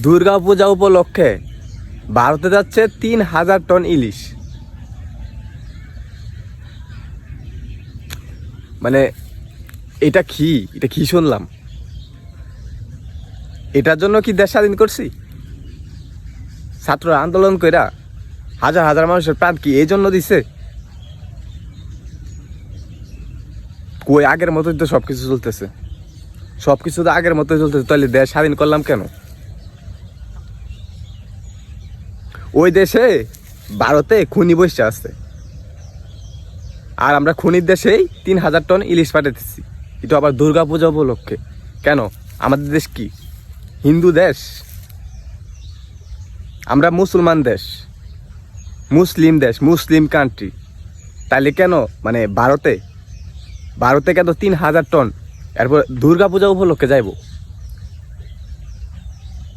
দুর্গা পূজা উপলক্ষে ভারতে যাচ্ছে 3,000 টন ইলিশ। মানে এটা কি শুনলাম? এটার জন্য কি দেশ স্বাধীন করছি? ছাত্র আন্দোলন কইরা হাজার হাজার মানুষের প্রাণ কি এই জন্য দিছে? কই আগের মতোই তো সবকিছু চলতেছে, সবকিছু তো আগের মতোই চলতেছে। তাহলে দেশ স্বাধীন করলাম কেন? ওই দেশে ভারতে খুনি বসে আছে, আর আমরা খুনির দেশেই 3,000 টন ইলিশ পাঠাতেছি। এটা আবার দুর্গা পূজা উপলক্ষে। কেন? আমাদের দেশ কি হিন্দু দেশ? আমরা মুসলমান দেশ, মুসলিম কান্ট্রি। তাহলে কেন ভারতে কেন 3,000 টন এরপর দুর্গা পূজা উপলক্ষে যাইব?